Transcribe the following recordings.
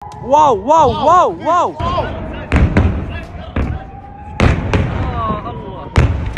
Wow, wow, wow, wow.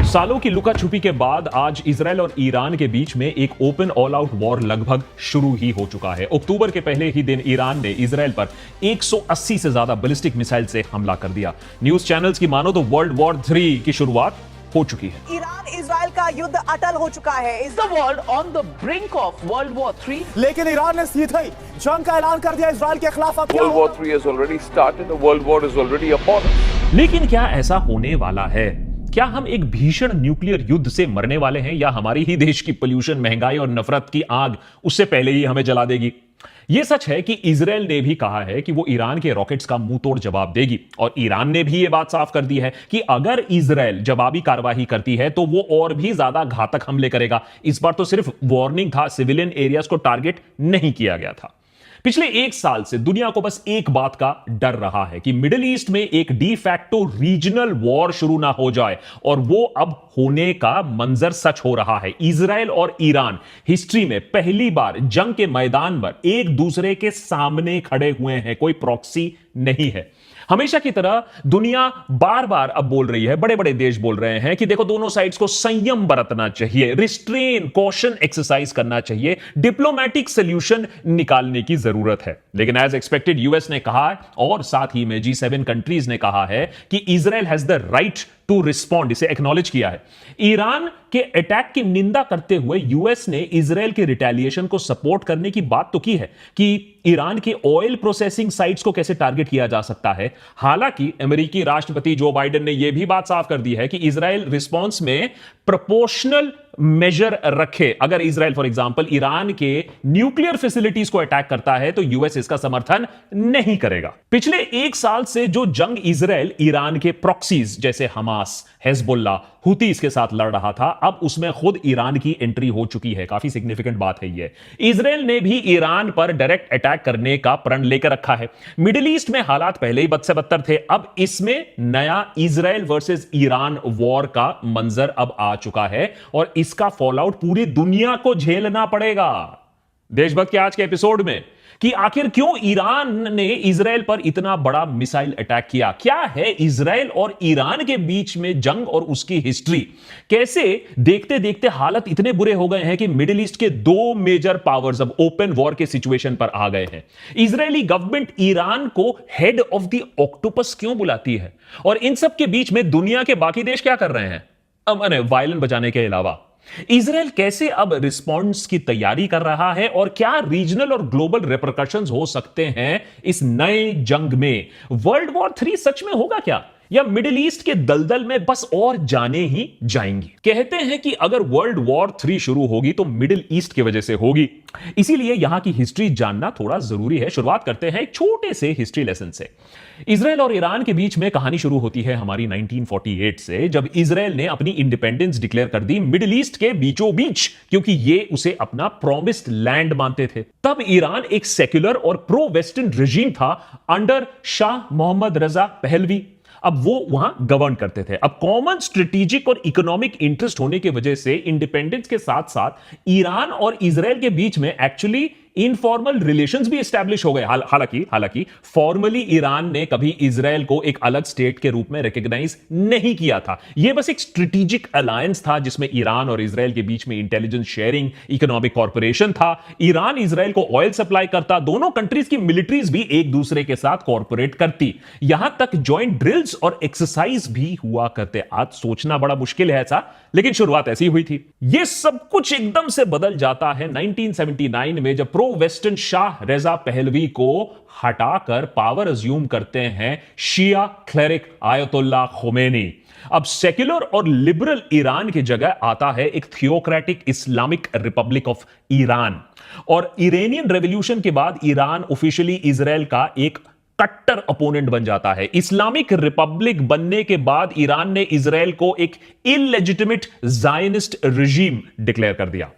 सालों की लुका छुपी के बाद आज इजराइल और ईरान के बीच में एक ओपन ऑल आउट वॉर लगभग शुरू ही हो चुका है। अक्टूबर के पहले ही दिन ईरान ने इजराइल पर 180 से ज्यादा बैलिस्टिक मिसाइल से हमला कर दिया। न्यूज चैनल्स की मानो तो वर्ल्ड वॉर 3 की शुरुआत हो चुकी है। ईरान इजराइल का युद्ध अटल हो चुका है। Is the world on the brink of world war 3? लेकिन ईरान ने सीधे ही जंग का ऐलान कर दिया इजराइल के खिलाफ। अब क्या World War III has already started. The world war is already upon us. लेकिन क्या ऐसा होने वाला है? क्या हम एक भीषण न्यूक्लियर युद्ध से मरने वाले हैं, या हमारी ही देश की पोल्यूशन, महंगाई और नफरत की आग उससे पहले ही हमें जला देगी? यह सच है कि इजराइल ने भी कहा है कि वो ईरान के रॉकेट्स का मुंह तोड़ जवाब देगी, और ईरान ने भी यह बात साफ कर दी है कि अगर इजराइल जवाबी कार्रवाई करती है तो वो और भी ज्यादा घातक हमले करेगा। इस बार तो सिर्फ वार्निंग था, सिविलियन एरियाज को टारगेट नहीं किया गया था। पिछले एक साल से दुनिया को बस एक बात का डर रहा है कि मिडिल ईस्ट में एक डी फैक्टो रीजनल वॉर शुरू ना हो जाए, और वो अब होने का मंजर सच हो रहा है। इजराइल और ईरान हिस्ट्री में पहली बार जंग के मैदान पर एक दूसरे के सामने खड़े हुए हैं, कोई प्रॉक्सी नहीं है। हमेशा की तरह दुनिया बार बार अब बोल रही है, बड़े बड़े देश बोल रहे हैं कि देखो दोनों साइड्स को संयम बरतना चाहिए, रिस्ट्रेन, कॉशन एक्सरसाइज करना चाहिए, डिप्लोमेटिक सॉल्यूशन निकालने की जरूरत है। लेकिन एज एक्सपेक्टेड यूएस ने कहा, और साथ ही में G7 कंट्रीज ने कहा है कि Israel has the right to respond, इसे एक्नॉलेज किया है। ईरान के अटैक की निंदा करते हुए यूएस ने इजराइल के रिटेलिएशन को सपोर्ट करने की बात तो की है कि ईरान के ऑयल प्रोसेसिंग साइट्स को कैसे टारगेट किया जा सकता है। हालांकि अमेरिकी राष्ट्रपति जो बाइडेन ने यह भी बात साफ कर दी है कि इजराइल रिस्पॉन्स में प्रोपोर्शनल मेजर रखे। अगर इजराइल फॉर एग्जांपल ईरान के न्यूक्लियर फैसिलिटीज को अटैक करता है तो यूएस इसका समर्थन नहीं करेगा। पिछले एक साल से जो जंग इजराइल ईरान के प्रॉक्सीज जैसे हमास, हेजबुल्ला, हुतीस के साथ लड़ रहा था, अब उसमें खुद ईरान की एंट्री हो चुकी है। काफी सिग्निफिकेंट बात है ये। इजराइल ने भी ईरान पर डायरेक्ट अटैक करने का प्रण लेकर रखा है। मिडिल ईस्ट में हालात पहले ही बद से बदतर थे, अब इसमें नया इजराइल वर्सेस ईरान वॉर का मंजर अब आ चुका है, और इसका फॉलआउट पूरी दुनिया को झेलना पड़ेगा। देशभक्त के आज के एपिसोड में कि आखिर क्यों ईरान ने इजराइल पर इतना बड़ा मिसाइल अटैक किया, क्या है इजराइल और ईरान के बीच में जंग और उसकी हिस्ट्री, कैसे देखते देखते हालत इतने बुरे हो गए हैं कि मिडिल ईस्ट के दो मेजर पावर्स अब ओपन वॉर के सिचुएशन पर आ गए हैं। इजरायली गवर्नमेंट ईरान को हेड ऑफ द ऑक्टोपस क्यों बुलाती है, और इन सब के बीच में दुनिया के बाकी देश क्या कर रहे हैं वायलिन बजाने के अलावा? इजराइल कैसे अब रिस्पॉन्स की तैयारी कर रहा है, और क्या रीजनल और ग्लोबल रिपरकशंस हो सकते हैं इस नए जंग में? वर्ल्ड वॉर 3 सच में होगा क्या, या मिडिल ईस्ट के दलदल में बस और जाने ही जाएंगी? कहते हैं कि अगर वर्ल्ड वॉर 3 शुरू होगी तो मिडिल ईस्ट की वजह से होगी, इसीलिए यहां की हिस्ट्री जानना थोड़ा जरूरी है। शुरुआत करते हैं एक छोटे से हिस्ट्री लेसन से। इजराइल और ईरान के बीच में कहानी शुरू होती है हमारी 1948 से, जब इजराइल ने अपनी इंडिपेंडेंस डिक्लेयर कर दी मिडिल ईस्ट के बीचों बीच, क्योंकि ये उसे अपना प्रॉमिस्ड लैंड मानते थे। तब ईरान एक सेक्युलर और प्रो वेस्टर्न रेजिम था under Shah Mohammad Reza Pahlavi. अब वो वहां गवर्न करते थे। अब कॉमन स्ट्रेटेजिक और इकोनॉमिक इंटरेस्ट होने की वजह से इंडिपेंडेंस के साथ साथ ईरान और इजराइल के बीच में एक्चुअली इनफॉर्मल रिलेशंस भी एस्टैब्लिश हो गए। हालांकि फॉर्मली ईरान ने कभी इजराइल को एक अलग स्टेट के रूप में रिकॉग्नाइज नहीं किया था। यह बस एक स्ट्रेटेजिक अलायंस था जिसमें ईरान और इजराइल के बीच में इंटेलिजेंस शेयरिंग, इकोनॉमिक कॉर्पोरेशन था। ईरान इजराइल को ऑयल सप्लाई करता, दोनों कंट्रीज की मिलिट्रीज भी एक दूसरे के साथ कॉर्पोरेट करती, यहां तक ज्वाइंट ड्रिल्स और एक्सरसाइज भी हुआ करते। आज सोचना बड़ा मुश्किल है ऐसा, लेकिन शुरुआत ऐसी हुई थी। यह सब कुछ एकदम से बदल जाता है 1979 में, जब प्रो वेस्टर्न शाह रेजा पहलवी को हटाकर पावर अज्यूम करते हैं शिया क्लेरिक आयतुल्लाह खोमेनी। अब सेक्युलर और लिबरल ईरान की जगह आता है एक theocratic Islamic Republic of Iran. और इरानियन रेवोल्यूशन के बाद ईरान ऑफिशियली इजराइल का एक कट्टर अपोनेंट बन जाता है। इस्लामिक रिपब्लिक बनने के बाद ईरान ने इजराइल को एक इलेजिटिमेट जायनिस्ट रेजिम डिक्लेयर कर दिया।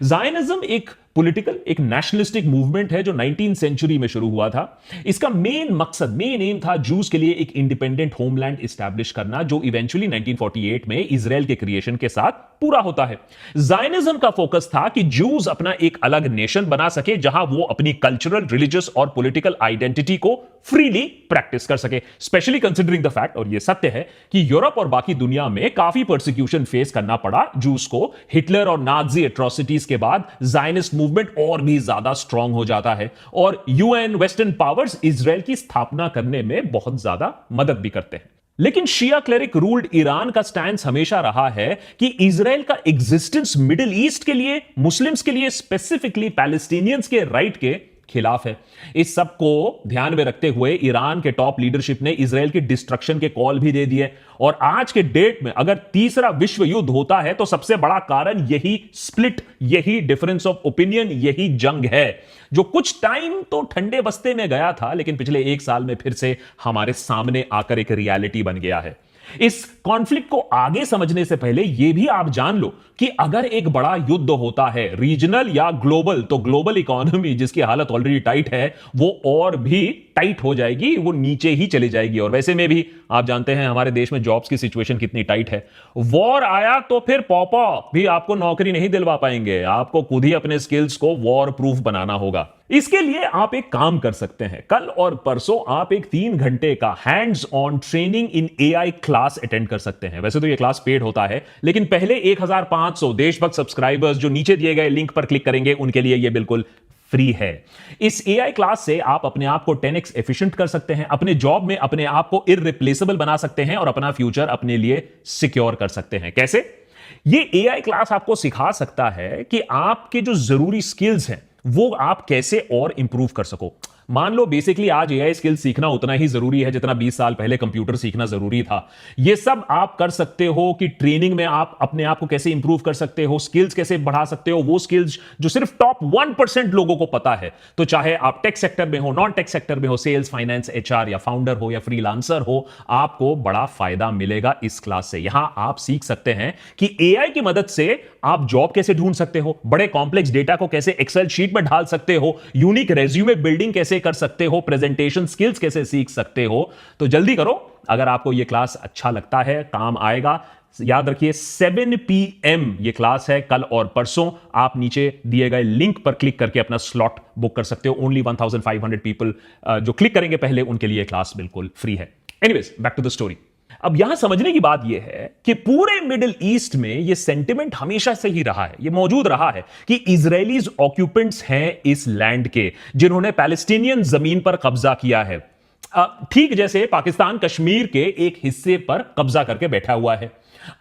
जायनिज्म एक पॉलिटिकल, एक नेशनलिस्टिक मूवमेंट है जो 19th सेंचुरी में शुरू हुआ था। इसका मेन मकसद, मेन एम था जूस के लिए एक इंडिपेंडेंट होमलैंड एस्टैब्लिश करना, जो इवेंचुअली 1948 में इजराइल के क्रिएशन के साथ पूरा होता है। जायनिज्म का फोकस था कि जूस अपना एक अलग नेशन बना सके जहां वो अपनी कल्चरल, रिलीजियस और पॉलिटिकल आइडेंटिटी को फ्रीली प्रैक्टिस कर सके, स्पेशली कंसिडरिंग द फैक्ट, और ये सत्य है कि यूरोप और बाकी दुनिया में काफी परसिक्यूशन फेस करना पड़ा जूस को। हिटलर और नाजी एट्रोसिटीज के बाद जायनिस्ट मूवमेंट और भी ज्यादा स्ट्रांग हो जाता है और यूएन, वेस्टर्न पावर्स इजराइल की स्थापना करने में बहुत ज्यादा मदद भी करते हैं। लेकिन शिया क्लेरिक रूल्ड ईरान का स्टैंड हमेशा रहा है कि इजराइल का एग्जिस्टेंस मिडिल ईस्ट के लिए, मुस्लिम्स के लिए, स्पेसिफिकली पैलेस्टीनियंस के राइट के खिलाफ है। इस सब को ध्यान में रखते हुए ईरान के टॉप लीडरशिप ने इजराइल की डिस्ट्रक्शन के कॉल भी दे दिए और आज के डेट में अगर तीसरा विश्व युद्ध होता है तो सबसे बड़ा कारण यही स्प्लिट, यही डिफरेंस ऑफ ओपिनियन, यही जंग है, जो कुछ टाइम तो ठंडे बस्ते में गया था लेकिन पिछले एक साल में फिर से हमारे सामने आकर एक रियलिटी बन गया है। इस कॉन्फ्लिक्ट को आगे समझने से पहले यह भी आप जान लो कि अगर एक बड़ा युद्ध होता है, रीजनल या ग्लोबल, तो ग्लोबल इकोनॉमी जिसकी हालत ऑलरेडी टाइट है वो और भी टाइट हो जाएगी, वो नीचे ही चली जाएगी। और वैसे में भी आप जानते हैं हमारे देश में जॉब्स की सिचुएशन कितनी टाइट है। वॉर आया तो फिर पॉपा भी आपको नौकरी नहीं दिलवा पाएंगे, आपको खुद ही अपने स्किल्स को वॉर प्रूफ बनाना होगा। इसके लिए आप एक काम कर सकते हैं, कल और परसों आप एक 3 घंटे का hands on training in AI class attend कर सकते हैं। वैसे तो ये क्लास पेड होता है लेकिन पहले 1500 देशभक्त सब्सक्राइबर्स जो नीचे दिए गए लिंक पर क्लिक करेंगे उनके लिए ये बिल्कुल फ्री है। इस एआई क्लास से आप अपने आप को 10x एफिशिएंट कर सकते हैं, अपने जॉब में अपने आप को इररिप्लेसेबल बना सकते हैं और अपना फ्यूचर अपने लिए सिक्योर कर सकते हैं। कैसे? ये एआई क्लास आपको सिखा सकता है कि आपके जो जरूरी स्किल्स हैं वो आप कैसे और इंप्रूव कर सको। मान लो बेसिकली आज एआई स्किल सीखना उतना ही जरूरी है जितना 20 साल पहले कंप्यूटर सीखना जरूरी था। ये सब आप कर सकते हो कि ट्रेनिंग में आप अपने आप को कैसे इंप्रूव कर सकते हो, स्किल्स कैसे बढ़ा सकते हो, वो स्किल्स जो सिर्फ टॉप 1% लोगों को पता है। तो चाहे आप टेक सेक्टर में हो, नॉन टेक सेक्टर में हो, सेल्स, फाइनेंस, एचआर या फाउंडर हो या फ्रीलांसर हो, आपको बड़ा फायदा मिलेगा इस क्लास से। यहां आप सीख सकते हैं कि एआई की मदद से आप जॉब कैसे ढूंढ सकते हो, बड़े कॉम्प्लेक्स डेटा को कैसे एक्सेल शीट में ढाल सकते हो, यूनिक रेज्यूमे बिल्डिंग कैसे कर सकते हो, प्रेजेंटेशन स्किल्स कैसे सीख सकते हो। तो जल्दी करो, अगर आपको यह क्लास अच्छा लगता है, काम आएगा। याद रखिए 7 PM यह क्लास है, कल और परसों। आप नीचे दिए गए लिंक पर क्लिक करके अपना स्लॉट बुक कर सकते हो। ओनली 1500 पीपल जो क्लिक करेंगे पहले, उनके लिए क्लास बिल्कुल फ्री है। Anyways, back to the story. अब यहां समझने की बात यह है कि पूरे मिडिल ईस्ट में यह सेंटिमेंट हमेशा से ही रहा है, यह मौजूद रहा है कि इजरायलीज ऑक्यूपेंट्स हैं इस लैंड के, जिन्होंने पैलेस्टीनियन जमीन पर कब्जा किया है, ठीक जैसे पाकिस्तान कश्मीर के एक हिस्से पर कब्जा करके बैठा हुआ है।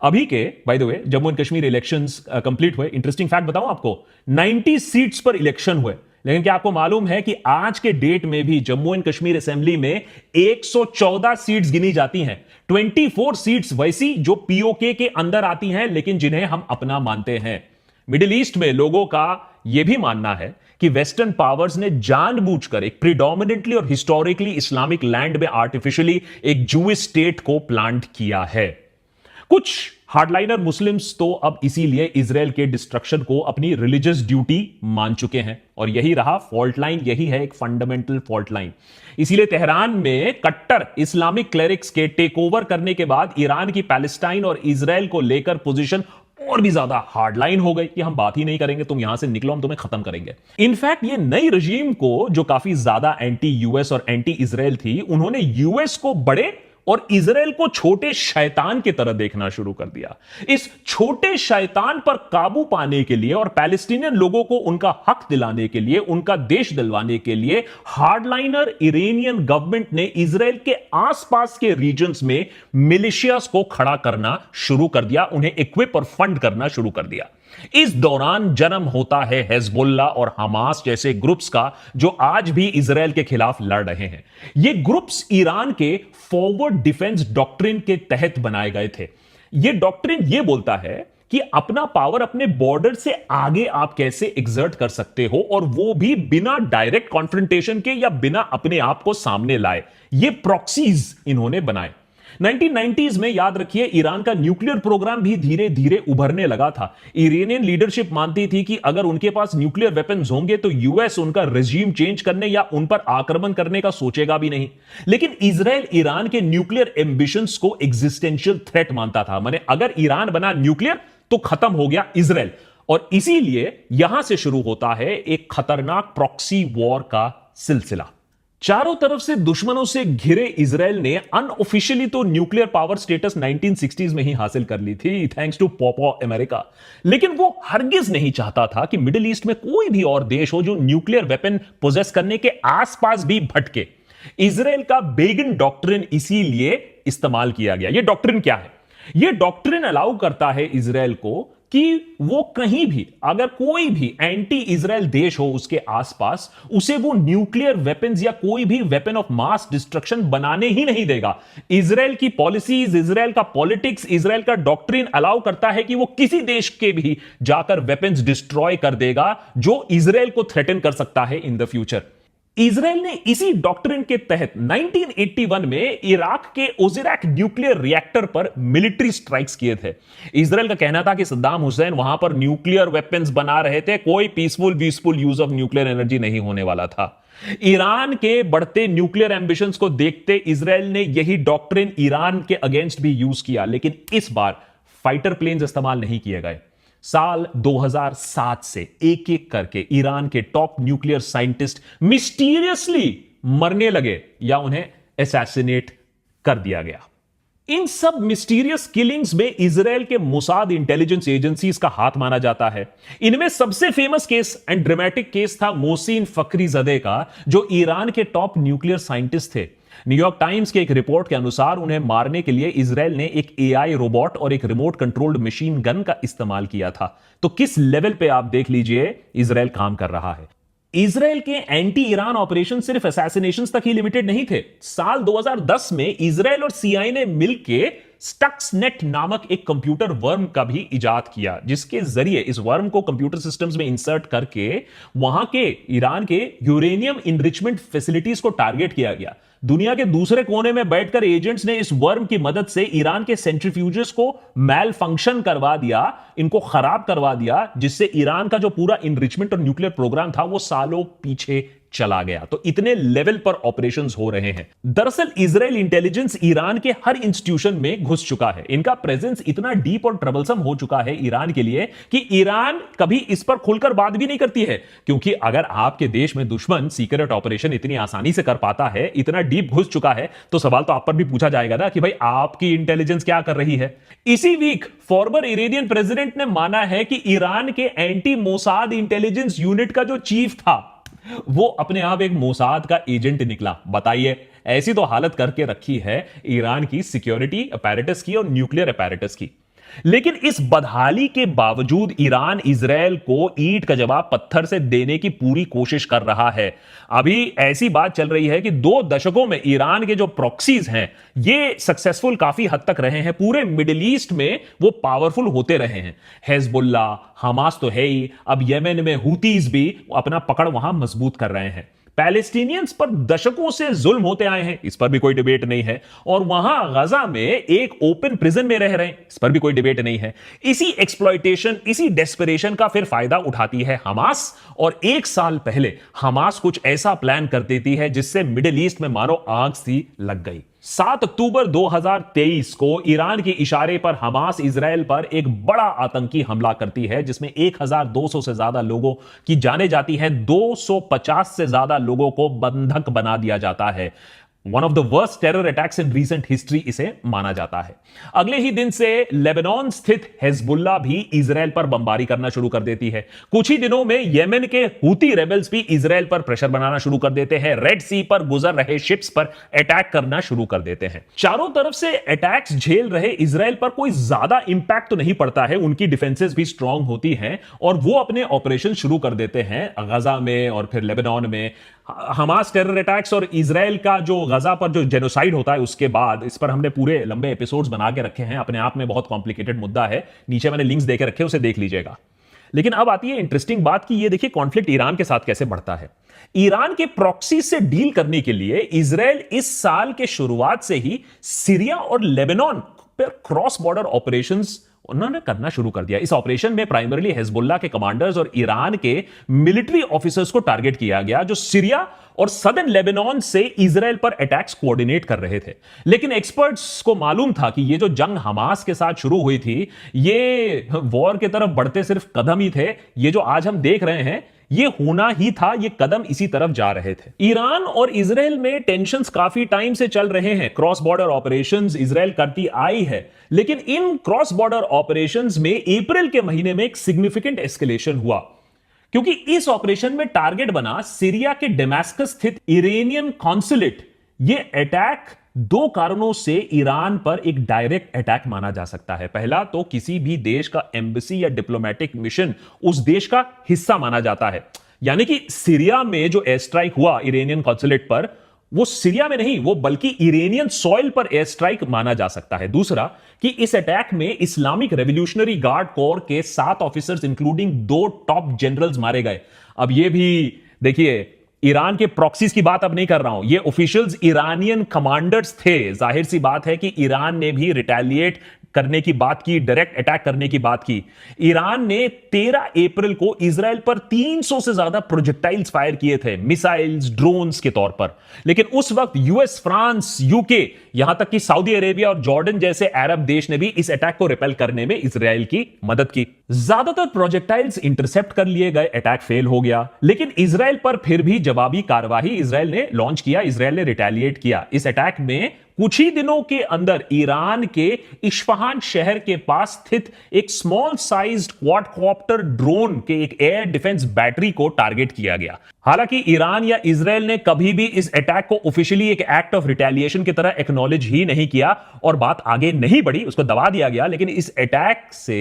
अभी के by the way Jammu and Kashmir elections complete हुए। इंटरेस्टिंग फैक्ट बताऊं आपको, 90 सीट्स पर इलेक्शन हुए, लेकिन क्या आपको मालूम है कि आज के डेट में भी जम्मू एंड कश्मीर असेंबली में 114 सीट्स गिनी जाती हैं। 24 सीट्स वैसी जो पीओके के अंदर आती हैं लेकिन जिन्हें हम अपना मानते हैं। मिडिल ईस्ट में लोगों का यह भी मानना है कि वेस्टर्न पावर्स ने जानबूझकर एक प्रीडोमिनेंटली और हिस्टोरिकली इस्लामिक लैंड में आर्टिफिशियली एक जूइश स्टेट को प्लांट किया है। कुछ हार्डलाइनर मुस्लिम्स तो अब इसीलिए इजराइल के डिस्ट्रक्शन को अपनी रिलीजियस ड्यूटी मान चुके हैं और यही रहा फॉल्ट लाइन, यही है एक फंडामेंटल फॉल्ट लाइन। इसीलिए तेहरान में कट्टर इस्लामिक क्लेरिक्स के टेक ओवर करने के बाद ईरान की पैलेस्टाइन और इजराइल को लेकर पोजीशन और भी ज्यादा हार्डलाइन हो गई कि हम बात ही नहीं करेंगे, तुम यहां से निकलो, हम तुम्हें खत्म करेंगे। इनफैक्ट ये नई रजीम को, जो काफी ज्यादा एंटी यूएस और एंटी इजराइल थी, उन्होंने यूएस को बड़े और इजराइल को छोटे शैतान की तरह देखना शुरू कर दिया। इस छोटे शैतान पर काबू पाने के लिए और पैलेस्टीनियन लोगों को उनका हक दिलाने के लिए, उनका देश दिलवाने के लिए हार्डलाइनर इरानियन गवर्नमेंट ने इजराइल के आसपास के रीजन्स में मिलिशियास को खड़ा करना शुरू कर दिया, उन्हें इक्विप और फंड करना शुरू कर दिया। इस दौरान जन्म होता है हिजबुल्लाह और हमास जैसे ग्रुप्स का, जो आज भी इजराइल के खिलाफ लड़ रहे हैं। ये ग्रुप्स ईरान के फॉरवर्ड डिफेंस डॉक्ट्रिन के तहत बनाए गए थे। यह डॉक्ट्रिन यह बोलता है कि अपना पावर अपने बॉर्डर से आगे आप कैसे एग्जर्ट कर सकते हो, और वो भी बिना डायरेक्ट कॉन्फ्रंटेशन के या बिना अपने आप को सामने लाए। ये प्रॉक्सीज इन्होंने बनाए। 1990s में याद रखिए ईरान का न्यूक्लियर प्रोग्राम भी धीरे धीरे उभरने लगा था। ईरानियन लीडरशिप मानती थी कि अगर उनके पास न्यूक्लियर वेपन्स होंगे तो यूएस उनका रेजिम चेंज करने या उन पर आक्रमण करने का सोचेगा भी नहीं। लेकिन इजराइल ईरान के न्यूक्लियर एम्बिशंस को एग्जिस्टेंशियल थ्रेट मानता था। माने अगर ईरान बना न्यूक्लियर तो खत्म हो गया इजराइल। और इसीलिए यहां से शुरू होता है एक खतरनाक प्रॉक्सी वॉर का सिलसिला। चारों तरफ से दुश्मनों से घिरे इजराइल ने अनऑफिशियली तो न्यूक्लियर पावर स्टेटस 1960s में ही हासिल कर ली थी, थैंक्स टू पॉपो अमेरिका। लेकिन वो हरगिज नहीं चाहता था कि मिडिल ईस्ट में कोई भी और देश हो जो न्यूक्लियर वेपन पोजेस करने के आसपास भी भटके। इजराइल का बेगिन डॉक्ट्रिन इसीलिए इस्तेमाल किया गया। यह डॉक्ट्रिन क्या है? यह डॉक्ट्रिन अलाउ करता है इजराइल को कि वो कहीं भी अगर कोई भी एंटी इजराइल देश हो उसके आसपास, उसे वो न्यूक्लियर वेपन्स या कोई भी वेपन ऑफ मास डिस्ट्रक्शन बनाने ही नहीं देगा। इजराइल की पॉलिसीज, इजराइल का पॉलिटिक्स, इजराइल का डॉक्ट्रिन अलाउ करता है कि वो किसी देश के भी जाकर वेपन्स डिस्ट्रॉय कर देगा जो इजराइल को थ्रेटन कर सकता है इन द फ्यूचर। इजराइल ने इसी डॉक्ट्रिन के तहत 1981 में इराक के ओजिरक न्यूक्लियर रिएक्टर पर मिलिट्री स्ट्राइक्स किए थे। इजराइल का कहना था कि सद्दाम हुसैन वहां पर न्यूक्लियर वेपन्स बना रहे थे, कोई peaceful use of nuclear energy नहीं होने वाला था। ईरान के बढ़ते न्यूक्लियर एम्बिशंस को देखते इजराइल ने यही डॉक्ट्रिन ईरान के अगेंस्ट भी यूज किया, लेकिन इस बार फाइटर प्लेन्स इस्तेमाल नहीं किए गए। साल 2007 से एक एक करके ईरान के टॉप न्यूक्लियर साइंटिस्ट मिस्टीरियसली मरने लगे या उन्हें असैसिनेट कर दिया गया। इन सब मिस्टीरियस किलिंग्स में इजराइल के मोसाद इंटेलिजेंस एजेंसीज का हाथ माना जाता है। इनमें सबसे famous case and dramatic case था मोहसिन फखरीजदे का, जो ईरान के टॉप न्यूक्लियर साइंटिस्ट थे। न्यूयॉर्क टाइम्स के एक रिपोर्ट के अनुसार उन्हें मारने के लिए इजराइल ने एक एआई रोबोट और एक रिमोट कंट्रोल्ड मशीन गन का इस्तेमाल किया था। तो किस लेवल पे आप देख लीजिए इजराइल काम कर रहा है। इजराइल के एंटी ईरान ऑपरेशन सिर्फ असैसिनेशंस तक ही लिमिटेड नहीं थे। साल 2010 में इजराइल और सीआईए ने मिलकर स्टक्सनेट नामक एक कंप्यूटर वर्म का भी इजाद किया, जिसके जरिए इस वर्म को कंप्यूटर सिस्टम्स में इंसर्ट करके वहां के ईरान के यूरेनियम इनरिचमेंट फैसिलिटीज को टारगेट किया गया। दुनिया के दूसरे कोने में बैठकर एजेंट्स ने इस वर्म की मदद से ईरान के सेंट्रीफ्यूजेस को मैल फंक्शन करवा दिया, इनको खराब करवा दिया, जिससे ईरान का जो पूरा इनरिचमेंट और न्यूक्लियर प्रोग्राम था वो सालों पीछे चला गया। तो इतने लेवल पर ऑपरेशंस हो रहे हैं। दरअसल इजराइल इंटेलिजेंस ईरान के हर इंस्टीट्यूशन में घुस चुका है। इनका प्रेजेंस इतना डीप और ट्रबलसम हो चुका है ईरान के लिए कि ईरान कभी इस पर खुलकर बात भी नहीं करती है, क्योंकि अगर आपके देश में दुश्मन सीक्रेट ऑपरेशन इतनी आसानी से कर पाता है, इतना डीप घुस चुका है, तो सवाल तो आप पर भी पूछा जाएगा ना कि भाई आपकी इंटेलिजेंस क्या कर रही है। इसी वीक फॉर्मर इरानियन प्रेसिडेंट ने माना है कि ईरान के एंटी मोसाद इंटेलिजेंस यूनिट का जो चीफ था वो अपने आप एक मोसाद का एजेंट निकला। बताइए, ऐसी तो हालत करके रखी है ईरान की सिक्योरिटी अपैरेटस की और न्यूक्लियर अपैरेटस की। लेकिन इस बदहाली के बावजूद ईरान इजराइल को ईंट का जवाब पत्थर से देने की पूरी कोशिश कर रहा है। अभी ऐसी बात चल रही है कि 2 दशकों में ईरान के जो प्रॉक्सीज हैं ये सक्सेसफुल काफी हद तक रहे हैं। पूरे मिडिल ईस्ट में वो पावरफुल होते रहे हैं। हिजबुल्ला, हमास तो है ही, अब येमेन में हुतीज भी अपना पकड़ वहां मजबूत कर रहे हैं। पैलेस्टीनियंस पर दशकों से जुल्म होते आए हैं, इस पर भी कोई डिबेट नहीं है। और वहां गजा में एक ओपन प्रिजन में रह रहे हैं, इस पर भी कोई डिबेट नहीं है। इसी एक्सप्लॉयटेशन, इसी डेस्परेशन का फिर फायदा उठाती है हमास। और 1 साल पहले हमास कुछ ऐसा प्लान कर देती है जिससे मिडिल ईस्ट में मानो आग सी लग गई। 7 अक्टूबर 2023 को ईरान के इशारे पर हमास इजराइल पर एक बड़ा आतंकी हमला करती है, जिसमें 1200 से ज्यादा लोगों की जाने जाती है, 250 से ज्यादा लोगों को बंधक बना दिया जाता है। One of the worst terror attacks in recent history इसे माना जाता है। अगले ही दिन से लेबनान स्थित हिजबुल्ला भी इजराइल पर बमबारी करना शुरू कर देती है। कुछ ही दिनों में येमेन के हुती रेबल्स भी इजराइल पर प्रेशर बनाना शुरू कर देते हैं। रेड सी पर गुजर रहे शिप्स पर अटैक करना शुरू कर देते हैं। चारों तरफ से अटैक्स झेल रहे इजराइल पर कोई ज्यादा इंपैक्ट तो नहीं पड़ता है, उनकी डिफेंसेस भी स्ट्रांग होती हैं और वो अपने ऑपरेशन शुरू कर देते हैं गजा में और फिर लेबनान में। हमास टेरर अटैक्स और इजराइल का जो गजा पर जो जेनोसाइड होता है उसके बाद, इस पर हमने पूरे लंबे एपिसोड्स बना के रखे हैं। अपने आप में बहुत कॉम्प्लिकेटेड मुद्दा है, नीचे मैंने लिंक्स देके रखे, उसे देख लीजिएगा। लेकिन अब आती है इंटरेस्टिंग बात कि ये देखिए कॉन्फ्लिक्ट ईरान के साथ कैसे बढ़ता है। ईरान के प्रॉक्सी से डील करने के लिए इजराइल इस साल के शुरुआत से ही सीरिया और लेबनान पर क्रॉस बॉर्डर ऑपरेशंस उन्होंने करना शुरू कर दिया। इस ऑपरेशन में प्राइमरीली हिजबुल्लाह के कमांडर्स और ईरान के मिलिट्री ऑफिसर्स को टारगेट किया गया, जो सीरिया और सदर्न लेबनान से इजराइल पर अटैक्स कोऑर्डिनेट कर रहे थे। लेकिन एक्सपर्ट्स को मालूम था कि ये जो जंग हमास के साथ शुरू हुई थी, ये वॉर की तरफ बढ़ते सिर्फ कदम ही थे। ये जो आज हम देख रहे हैं, ये होना ही था, ये कदम इसी तरफ जा रहे थे। ईरान और इजराइल में टेंशंस काफी टाइम से चल रहे हैं। क्रॉस बॉर्डर ऑपरेशंस इजराइल करती आई है, लेकिन इन क्रॉस बॉर्डर ऑपरेशंस में अप्रैल के महीने में एक सिग्निफिकेंट एस्केलेशन हुआ, क्योंकि इस ऑपरेशन में टारगेट बना सीरिया के डेमास्कस स्थित इरानियन कॉन्सुलेट। ये अटैक दो कारणों से ईरान पर एक डायरेक्ट अटैक माना जा सकता है। पहला तो किसी भी देश का एम्बेसी या डिप्लोमेटिक मिशन उस देश का हिस्सा माना जाता है, यानी कि सीरिया में जो एयर स्ट्राइक हुआ इरानियन कॉन्सुलेट पर, वो सीरिया में नहीं, वो बल्कि इरानियन सॉइल पर एयर स्ट्राइक माना जा सकता है। दूसरा कि इस अटैक में इस्लामिक रेवोल्यूशनरी गार्ड कोर के 7 ऑफिसर्स इंक्लूडिंग 2 टॉप जनरल्स मारे गए। अब ये भी देखिए, ईरान के प्रॉक्सीज की बात अब नहीं कर रहा हूं, ये ऑफिशियल्स इरानियन कमांडर्स थे। जाहिर सी बात है कि ईरान ने भी रिटेलिएट करने की बात की, डायरेक्ट अटैक करने की बात की। ईरान ने 13 अप्रैल को इजराइल पर 300 से ज्यादा प्रोजेक्टाइल्स फायर किए थे, मिसाइल्स, ड्रोन्स के तौर पर। लेकिन उस वक्त यूएस, फ्रांस, यूके, यहां तक कि सऊदी अरेबिया और जॉर्डन जैसे अरब देश ने भी इस अटैक को रिपेल करने में इजराइल की मदद की। ज्यादातर प्रोजेक्टाइल्स इंटरसेप्ट कर लिए गए, अटैक फेल हो गया, लेकिन इजराइल पर फिर भी जवाबी कार्रवाई इजराइल ने लॉन्च किया, इजराइल ने रिटेलिएट किया। इस अटैक में कुछ ही दिनों के अंदर ईरान के इस्फहान शहर के पास स्थित एक स्मॉल साइज्ड क्वाडकॉप्टर ड्रोन के एक एयर डिफेंस बैटरी को टारगेट किया गया। हालांकि ईरान या इजराइल ने कभी भी इस अटैक को ऑफिशियली एक एक्ट ऑफ रिटेलिएशन की तरह एक्नॉलेज ही नहीं किया और बात आगे नहीं बढ़ी, उसको दबा दिया गया। लेकिन इस अटैक से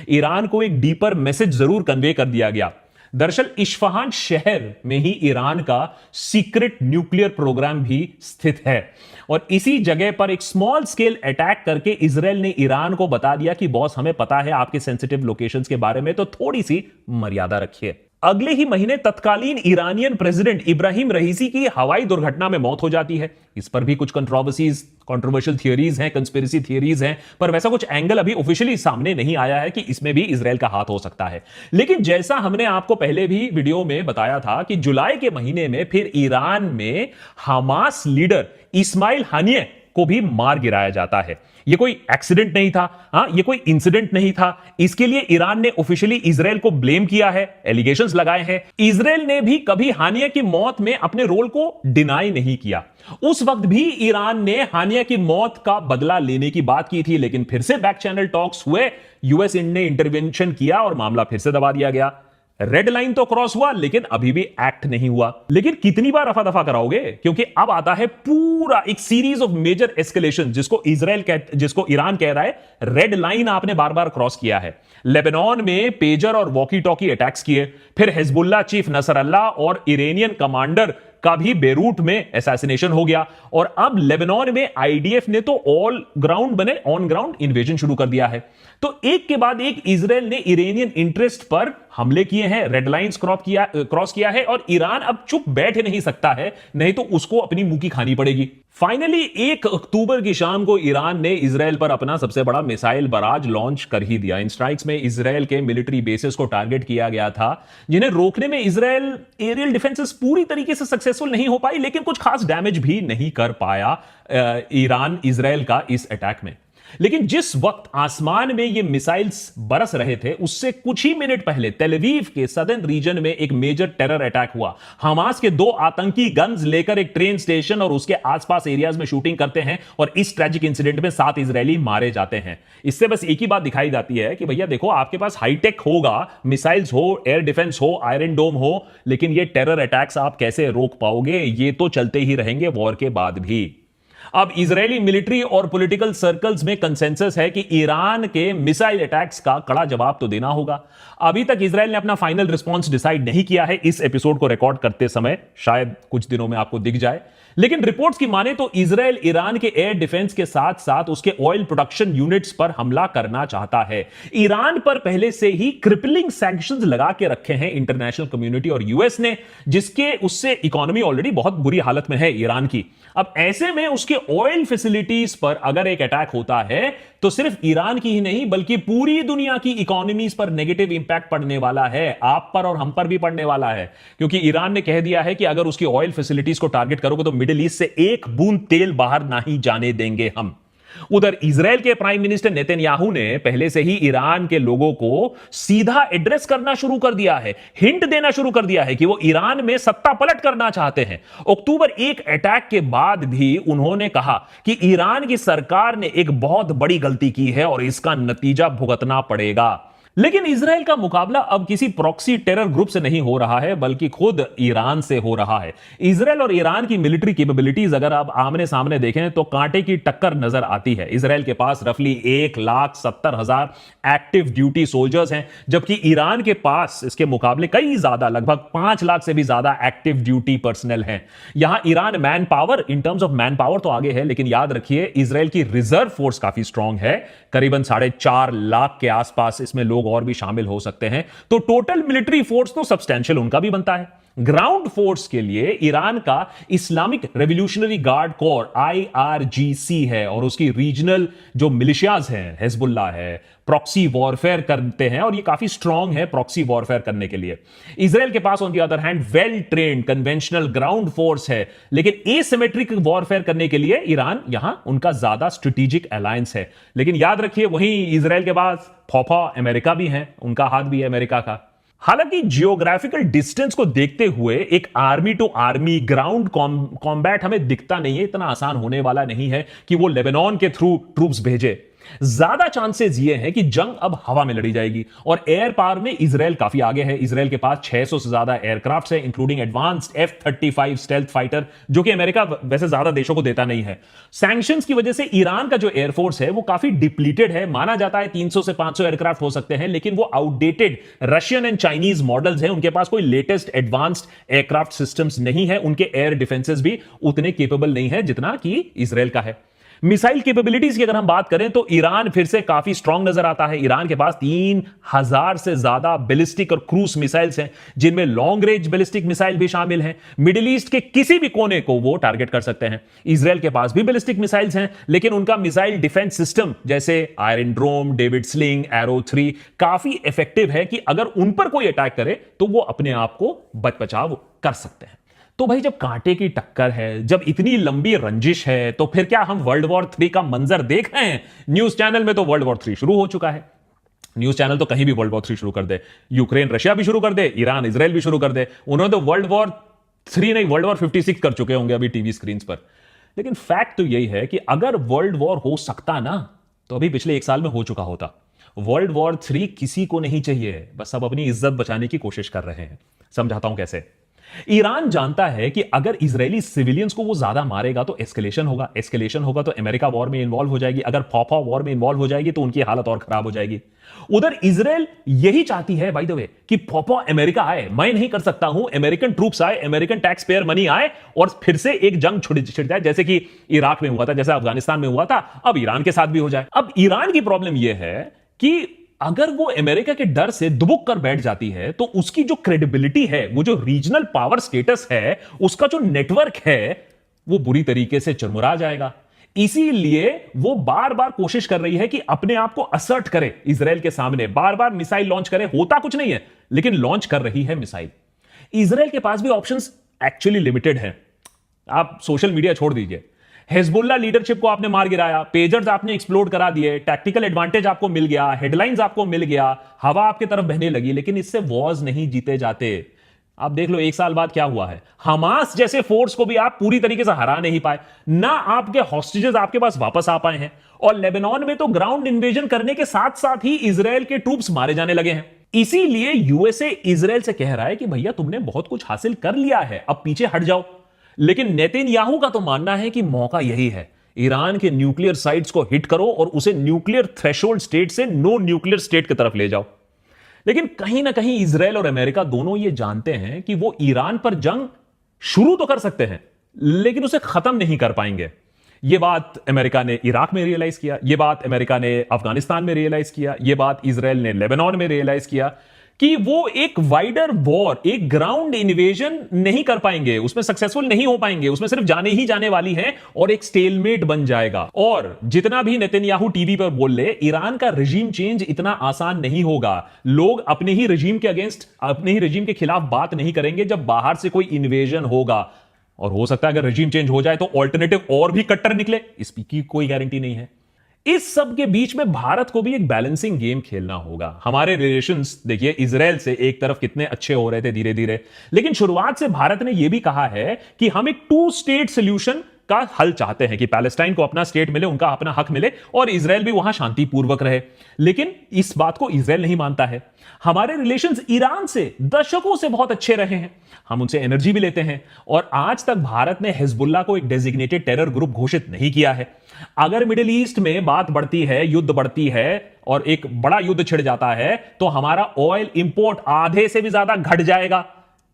ईरान को एक डीपर मैसेज जरूर कन्वे कर दिया गया। दरअसल इस्फहान शहर में ही ईरान का सीक्रेट न्यूक्लियर प्रोग्राम भी स्थित है और इसी जगह पर एक स्मॉल स्केल अटैक करके इजराइल ने ईरान को बता दिया कि बॉस, हमें पता है आपके सेंसिटिव लोकेशंस के बारे में, तो थोड़ी सी मर्यादा रखिए। अगले ही महीने तत्कालीन ईरानियन प्रेसिडेंट इब्राहिम रईसी की हवाई दुर्घटना में मौत हो जाती है। इस पर भी कुछ कंट्रोवर्शियल थियरीज हैं, कंस्पिरेसी थियरीज हैं, पर वैसा कुछ एंगल अभी ऑफिशियली सामने नहीं आया है कि इसमें भी इजराइल का हाथ हो सकता है। लेकिन जैसा हमने आपको पहले भी वीडियो में बताया था कि जुलाई के महीने में फिर ईरान में हमास लीडर इस्माइल हानिये को भी मार गिराया जाता है। यह कोई एक्सीडेंट नहीं था, यह कोई इंसिडेंट नहीं था। इसके लिए ईरान ने ऑफिशियली इजराइल को ब्लेम किया है, एलिगेशंस लगाए हैं। इजराइल ने भी कभी हानिया की मौत में अपने रोल को डिनाई नहीं किया। उस वक्त भी ईरान ने हानिया की मौत का बदला लेने की बात की थी, लेकिन फिर से बैक चैनल टॉक्स हुए, यूएस ने इंटरवेंशन किया और मामला फिर से दबा दिया गया। रेड लाइन तो क्रॉस हुआ, लेकिन अभी भी एक्ट नहीं हुआ। लेकिन कितनी बार रफा दफा कराओगे, क्योंकि अब आता है पूरा एक सीरीज ऑफ मेजर एस्केलेशन, जिसको ईरान कह रहा है रेड लाइन आपने बार बार क्रॉस किया है। लेबनान में पेजर और वॉकी टॉकी अटैक्स किए, फिर हिजबुल्लाह चीफ नसरल्लाह और इरानियन कमांडर का भी बेरूट में असैसिनेशन हो गया, और अब लेबनान में आईडीएफ ने तो ऑन ग्राउंड इन्वेजन शुरू कर दिया है। तो एक के बाद एक इजराइल ने इरानियन इंटरेस्ट पर हमले किए हैं, रेड लाइंस क्रॉस किया है, और ईरान अब चुप बैठ नहीं सकता है, नहीं तो उसको अपनी मुंह की खानी पड़ेगी। फाइनली 1 अक्टूबर की शाम को ईरान ने इजराइल पर अपना सबसे बड़ा मिसाइल बराज लॉन्च कर ही दिया। इन स्ट्राइक्स में इजराइल के मिलिट्री बेसेस को टारगेट किया गया था, जिन्हें रोकने में इजराइल एरियल डिफेंसेस पूरी तरीके से सक्सेसफुल नहीं हो पाई, लेकिन कुछ खास डैमेज भी नहीं कर पाया ईरान इजराइल का इस अटैक में। लेकिन जिस वक्त आसमान में ये मिसाइल्स बरस रहे थे, उससे कुछ ही मिनट पहले तेल अवीव के सदर्न रीजन में एक मेजर टेरर अटैक हुआ। हमास के 2 आतंकी गन्स लेकर एक ट्रेन स्टेशन और उसके आसपास एरियाज में शूटिंग करते हैं, और इस ट्रैजिक इंसिडेंट में 7 इजरायली मारे जाते हैं। इससे बस एक ही बात दिखाई जाती है कि भैया देखो, आपके पास हाईटेक होगा, मिसाइल्स हो, एयर डिफेंस हो, आयरन डोम हो, लेकिन ये टेरर अटैक्स आप कैसे रोक पाओगे? ये तो चलते ही रहेंगे वॉर के बाद भी। अब इजरायली मिलिट्री और पॉलिटिकल सर्कल्स में कंसेंसस है कि ईरान के मिसाइल अटैक्स का कड़ा जवाब तो देना होगा। अभी तक इजराइल ने अपना फाइनल रिस्पॉन्स डिसाइड नहीं किया है। इस एपिसोड को रिकॉर्ड करते समय शायद कुछ दिनों में आपको दिख जाए, लेकिन रिपोर्ट्स की माने तो इजराइल ईरान के एयर डिफेंस के साथ साथ उसके ऑयल प्रोडक्शन यूनिट्स पर हमला करना चाहता है। ईरान पर पहले से ही क्रिपलिंग सैंक्शंस लगा के रखे हैं इंटरनेशनल कम्युनिटी और यूएस ने, जिसके उससे इकोनॉमी ऑलरेडी बहुत बुरी हालत में है ईरान की। अब ऐसे में उसके ऑयल फैसिलिटीज पर अगर एक अटैक होता है तो सिर्फ ईरान की ही नहीं बल्कि पूरी दुनिया की इकोनॉमीज पर नेगेटिव इंपैक्ट पड़ने वाला है, आप पर और हम पर भी पड़ने वाला है, क्योंकि ईरान ने कह दिया है कि अगर उसकी ऑयल फैसिलिटीज को टारगेट करोगे तो मिडिल ईस्ट से एक बूंद तेल बाहर नहीं जाने देंगे हम। उधर इजराइल के प्राइम मिनिस्टर नेतन्याहू ने पहले से ही ईरान के लोगों को सीधा एड्रेस करना शुरू कर दिया है, हिंट देना शुरू कर दिया है कि वो ईरान में सत्ता पलट करना चाहते हैं। अक्टूबर 1 अटैक के बाद भी उन्होंने कहा कि ईरान की सरकार ने एक बहुत बड़ी गलती की है और इसका नतीजा भुगतना पड़ेगा। लेकिन इजराइल का मुकाबला अब किसी प्रॉक्सी टेरर ग्रुप से नहीं हो रहा है बल्कि खुद ईरान से हो रहा है। इजराइल और ईरान की मिलिट्री कैपेबिलिटीज अगर आप आमने सामने देखें तो कांटे की टक्कर नजर आती है। इजराइल के पास रफली 1,70,000 एक्टिव ड्यूटी सोल्जर्स हैं, जबकि ईरान के पास इसके मुकाबले कई ज्यादा, लगभग 5 लाख से भी ज्यादा एक्टिव ड्यूटी पर्सनल हैं। यहां Iran man power, in terms of man power तो आगे है, लेकिन याद रखिए इजराइल की रिजर्व फोर्स काफी स्ट्रांग है, करीबन 4.5 लाख के आसपास इसमें लोग और भी शामिल हो सकते हैं। तो टोटल मिलिट्री फोर्स तो सब्सटेंशियल उनका भी बनता है। ग्राउंड फोर्स के लिए ईरान का Islamic revolutionary guard core IRGC है और उसकी रीजनल जो मिलिशियाज हैं, हिजबुल्लाह है, प्रॉक्सी वॉरफेयर करते हैं और ये काफी स्ट्रांग है प्रॉक्सी वॉरफेयर करने के लिए। इजराइल के पास on the other hand well trained conventional ground force है, लेकिन एसिमेट्रिक वॉरफेयर करने के लिए ईरान यहां उनका ज्यादा स्ट्रेटेजिक अलायंस है। लेकिन याद रखिए वहीं इजराइल के पास फौफा अमेरिका भी है, उनका हाथ भी है अमेरिका का। हालांकि जियोग्राफिकल डिस्टेंस को देखते हुए एक army to army ground combat हमें दिखता नहीं है, इतना आसान होने वाला नहीं है कि वो लेबनान के थ्रू ट्रूप्स भेजे। ज्यादा चांसेस ये हैं कि जंग अब हवा में लड़ी जाएगी और एयर पावर में इजराइल काफी आगे है। इजराइल के पास 600 से ज्यादा एयरक्राफ्ट है, including advanced F-35 stealth fighter, जो कि अमेरिका वैसे ज्यादा देशों को देता नहीं है। सैंक्शंस की वजह से ईरान का जो एयरफोर्स है वो काफी डिप्लीटेड है। माना जाता है 300 से 500 एयरक्राफ्ट हो सकते हैं, लेकिन वो outdated Russian and Chinese models हैं। उनके पास कोई लेटेस्ट एडवांस्ड एयरक्राफ्ट सिस्टम्स नहीं है, उनके एयर डिफेंसेस भी उतने केपेबल नहीं है जितना कि इजराइल का है। मिसाइल कैपेबिलिटीज की अगर हम बात करें तो ईरान फिर से काफी स्ट्रांग नजर आता है। ईरान के पास 3,000 से ज्यादा बैलिस्टिक और क्रूज मिसाइल्स हैं, जिनमें लॉन्ग रेंज बैलिस्टिक मिसाइल भी शामिल हैं। मिडिल ईस्ट के किसी भी कोने को वो टारगेट कर सकते हैं। इजराइल के पास भी बैलिस्टिक मिसाइल्स हैं, लेकिन उनका मिसाइल डिफेंस सिस्टम जैसे आयरन ड्रोम, डेविड स्लिंग, एरो 3 काफी इफेक्टिव है कि अगर उन पर कोई अटैक करे तो वो अपने आप को बचाव कर सकते हैं। तो भाई जब कांटे की टक्कर है, जब इतनी लंबी रंजिश है, तो फिर क्या हम वर्ल्ड वॉर 3 का मंजर देख रहे हैं? न्यूज चैनल में तो वर्ल्ड वॉर 3 शुरू हो चुका है। न्यूज चैनल तो कहीं भी वर्ल्ड वॉर 3 शुरू कर दे, यूक्रेन रशिया भी शुरू कर दे, ईरान इजराइल भी शुरू कर दे। उन्होंने तो वर्ल्ड वॉर 3 नहीं, वर्ल्ड वॉर 56 कर चुके होंगे अभी टीवी स्क्रीन पर। लेकिन फैक्ट तो यही है कि अगर वर्ल्ड वॉर हो सकता ना, तो अभी पिछले 1 साल में हो चुका होता। वर्ल्ड वॉर 3 किसी को नहीं चाहिए, बस सब अपनी इज्जत बचाने की कोशिश कर रहे हैं। समझाता हूं कैसे। ईरान जानता है कि अगर इजरायली सिविलियंस को वो ज्यादा मारेगा तो एस्केलेशन होगा, एस्केलेशन होगा तो अमेरिका वॉर में इन्वॉल्व हो जाएगी, अगर फौफा वॉर में इन्वॉल्व हो जाएगी तो उनकी हालत और खराब हो जाएगी। उधर इजराइल यही चाहती है बाय द वे कि फौफा अमेरिका आए, मैं नहीं कर सकता हूं, अमेरिकन ट्रूप्स आए, अमेरिकन टैक्स पेयर मनी आए और फिर से एक जंग छिड़ जाए, जैसे कि इराक में हुआ था, जैसे अफगानिस्तान में हुआ था, अब ईरान के साथ भी हो जाए। अब ईरान की प्रॉब्लम यह है कि अगर वो अमेरिका के डर से दुबक कर बैठ जाती है तो उसकी जो क्रेडिबिलिटी है, वो जो रीजनल पावर स्टेटस है, उसका जो नेटवर्क है, वो बुरी तरीके से चरमुरा जाएगा। इसीलिए वो बार बार कोशिश कर रही है कि अपने आप को असर्ट करे इजराइल के सामने, बार बार मिसाइल लॉन्च करे। होता कुछ नहीं है, लेकिन लॉन्च कर रही है मिसाइल। इजराइल के पास भी ऑप्शंस एक्चुअली लिमिटेड हैं। आप सोशल मीडिया छोड़ दीजिए, हिजबुल्लाह लीडरशिप को आपने मार गिराया, पेजर्स आपने एक्सप्लोड करा दिए, टैक्टिकल एडवांटेज आपको मिल गया, हेडलाइंस आपको मिल गया, हवा आपके तरफ बहने लगी, लेकिन इससे वॉर्स नहीं जीते जाते। आप देख लो 1 साल बाद क्या हुआ है। हमास जैसे फोर्स को भी आप पूरी तरीके से हरा नहीं पाए, ना आपके हॉस्टेजेस आपके पास वापस आ पाए हैं, और लेबनान में तो ग्राउंड इन्वेजन करने के साथ साथ ही इजराइल के ट्रूप्स मारे जाने लगे हैं। इसीलिए यूएसए इजराइल से कह रहा है कि भैया तुमने बहुत कुछ हासिल कर लिया है, अब पीछे हट जाओ। लेकिन नेतन्याहू का तो मानना है कि मौका यही है, ईरान के न्यूक्लियर साइट्स को हिट करो और उसे न्यूक्लियर थ्रेशोल्ड स्टेट से नो न्यूक्लियर स्टेट की तरफ ले जाओ। लेकिन कहीं ना कहीं इजराइल और अमेरिका दोनों ये जानते हैं कि वो ईरान पर जंग शुरू तो कर सकते हैं, लेकिन उसे खत्म नहीं कर पाएंगे। यह बात अमेरिका ने इराक में रियलाइज किया, यह बात अमेरिका ने अफगानिस्तान में रियलाइज किया, यह बात इजराइल ने लेबनान में रियलाइज किया कि वो एक वाइडर वॉर, एक ग्राउंड इन्वेजन नहीं कर पाएंगे, उसमें सक्सेसफुल नहीं हो पाएंगे, उसमें सिर्फ जाने ही जाने वाली है और एक स्टेलमेट बन जाएगा। और जितना भी नेतन्याहू टीवी पर बोल ले, ईरान का रजीम चेंज इतना आसान नहीं होगा। लोग अपने ही रजीम के अगेंस्ट, अपने ही रजीम के खिलाफ बात नहीं करेंगे जब बाहर से कोई इन्वेजन होगा। और हो सकता है अगर रजीम चेंज हो जाए तो ऑल्टरनेटिव और भी कट्टर निकले, इसकी कोई गारंटी नहीं है। इस सब के बीच में भारत को भी एक बैलेंसिंग गेम खेलना होगा। हमारे रिलेशंस देखिए इजराइल से एक तरफ कितने अच्छे हो रहे थे धीरे धीरे, लेकिन शुरुआत से भारत ने यह भी कहा है कि हम एक 2 स्टेट सोल्यूशन का हल चाहते हैं, कि पैलेस्टाइन को अपना स्टेट मिले, उनका अपना हक मिले और इजराइल भी वहां शांतिपूर्वक रहे। लेकिन इस बात को इजराइल नहीं मानता है। हमारे रिलेशंस ईरान से दशकों से बहुत अच्छे रहे हैं, हम उनसे एनर्जी भी लेते हैं और आज तक भारत ने हिजबुल्लाह को एक डेजिग्नेटेड टेरर ग्रुप घोषित नहीं किया है। अगर मिडिल ईस्ट में बात बढ़ती है, युद्ध बढ़ती है और एक बड़ा युद्ध छिड़ जाता है तो हमारा ऑयल इंपोर्ट आधे से भी ज्यादा घट जाएगा।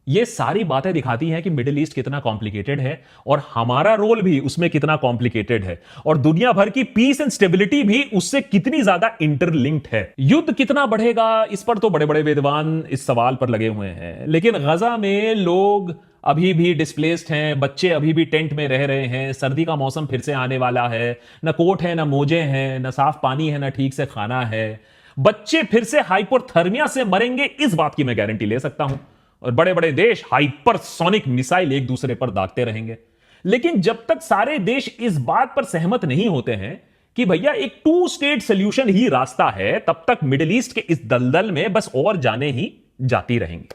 ये सारी बातें दिखाती हैं कि मिडिल ईस्ट कितना कॉम्प्लिकेटेड है और हमारा रोल भी उसमें कितना कॉम्प्लिकेटेड है और दुनिया भर की पीस एंड स्टेबिलिटी भी उससे कितनी ज्यादा इंटरलिंक्ड है। युद्ध कितना बढ़ेगा, इस पर तो बड़े बड़े विद्वान इस सवाल पर लगे हुए हैं, लेकिन गजा में लोग अभी भी डिस्प्लेस्ड हैं, बच्चे अभी भी टेंट में रह रहे हैं, सर्दी का मौसम फिर से आने वाला है, न कोट है, न मोजे हैं, न साफ पानी है, न ठीक से खाना है। बच्चे फिर से हाइपोथर्मिया से मरेंगे, इस बात की मैं गारंटी ले सकता हूं। और बड़े बड़े देश हाइपरसोनिक मिसाइल एक दूसरे पर दागते रहेंगे। लेकिन जब तक सारे देश इस बात पर सहमत नहीं होते हैं कि भैया एक 2 स्टेट सोल्यूशन ही रास्ता है, तब तक मिडिल ईस्ट के इस दलदल में बस और जाने ही जाती रहेंगी।